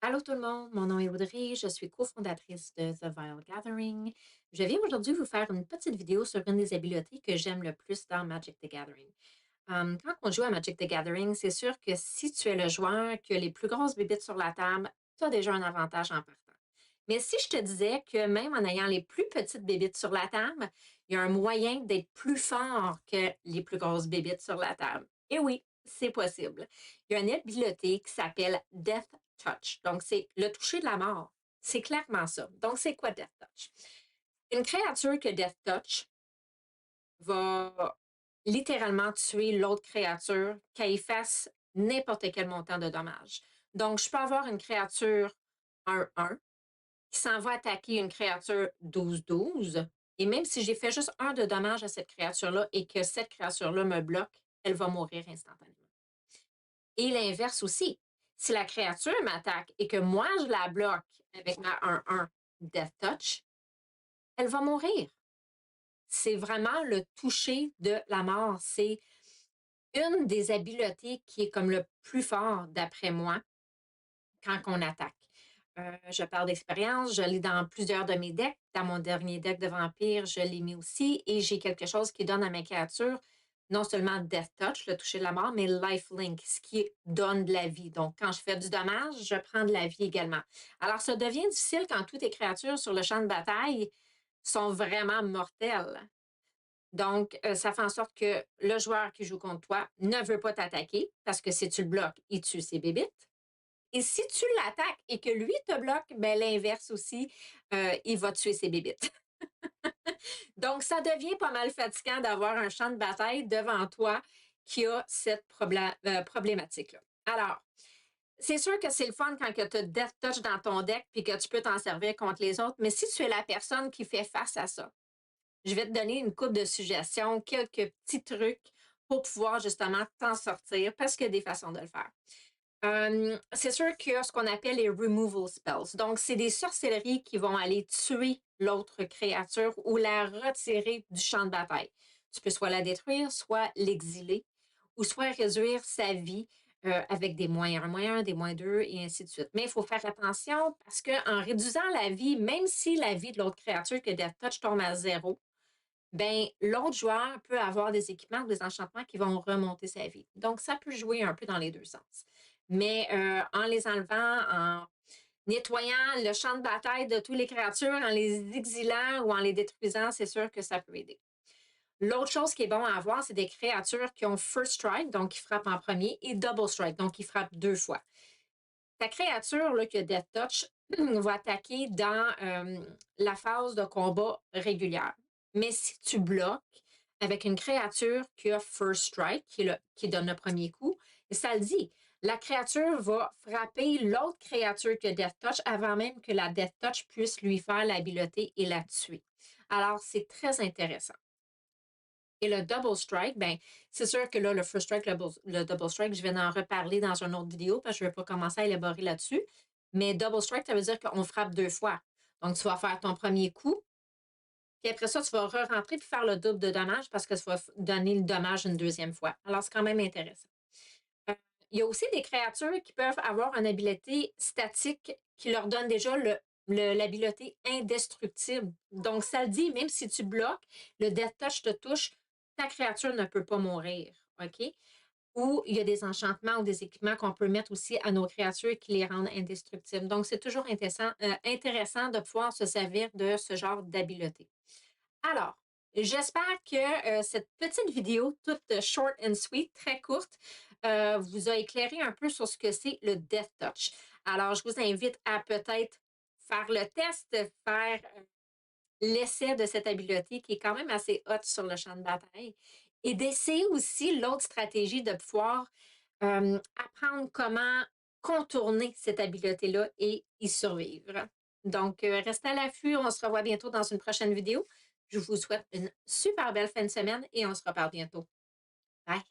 Allô tout le monde, mon nom est Audrey, je suis cofondatrice de The Vile Gathering. Je viens aujourd'hui vous faire une petite vidéo sur une des habiletés que j'aime le plus dans Magic the Gathering. Quand on joue à Magic the Gathering, c'est sûr que si tu es le joueur qui a les plus grosses bébites sur la table, tu as déjà un avantage en partant. Mais si je te disais que même en ayant les plus petites bébites sur la table, il y a un moyen d'être plus fort que les plus grosses bébites sur la table. Et oui, c'est possible. Il y a une habileté qui s'appelle Death Touch. Donc, c'est le toucher de la mort. C'est clairement ça. Donc, c'est quoi Death Touch? Une créature que Death Touch va littéralement tuer l'autre créature qu'elle fasse n'importe quel montant de dommages. Donc, je peux avoir une créature 1-1 qui s'en va attaquer une créature 12-12. Et même si j'ai fait juste un de dommage à cette créature-là et que cette créature-là me bloque, elle va mourir instantanément. Et l'inverse aussi. Si la créature m'attaque et que moi, je la bloque avec ma 1-1 Death Touch, elle va mourir. C'est vraiment le toucher de la mort. C'est une des habiletés qui est comme le plus fort, d'après moi, quand on attaque. Je parle d'expérience, je l'ai dans plusieurs de mes decks. Dans mon dernier deck de vampire, je l'ai mis aussi. Et j'ai quelque chose qui donne à mes créatures non seulement Death Touch, le toucher de la mort, mais Lifelink, ce qui donne de la vie. Donc, quand je fais du dommage, je prends de la vie également. Alors, ça devient difficile quand toutes tes créatures sur le champ de bataille sont vraiment mortelles. Donc, ça fait en sorte que le joueur qui joue contre toi ne veut pas t'attaquer parce que si tu le bloques, il tue ses bébites. Et si tu l'attaques et que lui te bloque, ben l'inverse aussi, il va tuer ses bébites. Donc, ça devient pas mal fatigant d'avoir un champ de bataille devant toi qui a cette problématique-là. Alors, c'est sûr que c'est le fun quand tu as Death Touch dans ton deck puis que tu peux t'en servir contre les autres, mais si tu es la personne qui fait face à ça, je vais te donner une couple de suggestions, quelques petits trucs pour pouvoir justement t'en sortir parce qu'il y a des façons de le faire. C'est sûr qu'il y a ce qu'on appelle les removal spells. Donc, c'est des sorcelleries qui vont aller tuer l'autre créature ou la retirer du champ de bataille. Tu peux soit la détruire, soit l'exiler, ou soit réduire sa vie avec des -1, des -2 et ainsi de suite. Mais il faut faire attention parce qu'en réduisant la vie, même si la vie de l'autre créature que Death Touch tombe à 0, ben l'autre joueur peut avoir des équipements ou des enchantements qui vont remonter sa vie. Donc, ça peut jouer un peu dans les deux sens. Mais en les enlevant, en nettoyant le champ de bataille de toutes les créatures, en les exilant ou en les détruisant, c'est sûr que ça peut aider. L'autre chose qui est bon à avoir, c'est des créatures qui ont First Strike, donc qui frappent en premier, et Double Strike, donc qui frappent 2 fois. Ta créature là, qui a Death Touch va attaquer dans la phase de combat régulière. Mais si tu bloques avec une créature qui a First Strike, qui donne le premier coup, ça le dit, la créature va frapper l'autre créature qui a Death Touch avant même que la Death Touch puisse lui faire l'habileté et la tuer. Alors, c'est très intéressant. Et le double strike, ben, c'est sûr que là, le first strike, le double strike, je vais en reparler dans une autre vidéo parce que je ne vais pas commencer à élaborer là-dessus. Mais double strike, ça veut dire qu'on frappe 2 fois. Donc, tu vas faire ton premier coup, puis après ça, tu vas re-rentrer puis faire le double de dommage parce que tu vas donner le dommage une deuxième fois. Alors, c'est quand même intéressant. Euh, il y a aussi des créatures qui peuvent avoir une habileté statique qui leur donne déjà l'habileté indestructible. Donc, ça le dit, même si tu bloques, le Death Touch te touche, ta créature ne peut pas mourir. OK? Ou il y a des enchantements ou des équipements qu'on peut mettre aussi à nos créatures qui les rendent indestructibles. Donc, c'est toujours intéressant de pouvoir se servir de ce genre d'habileté. Alors, j'espère que cette petite vidéo, toute short and sweet, très courte, vous a éclairé un peu sur ce que c'est le Death Touch. Alors, je vous invite à peut-être faire le test, faire l'essai de cette habileté qui est quand même assez haute sur le champ de bataille et d'essayer aussi l'autre stratégie de pouvoir apprendre comment contourner cette habileté-là et y survivre. Donc, restez à l'affût. On se revoit bientôt dans une prochaine vidéo. Je vous souhaite une super belle fin de semaine et on se reparle bientôt. Bye!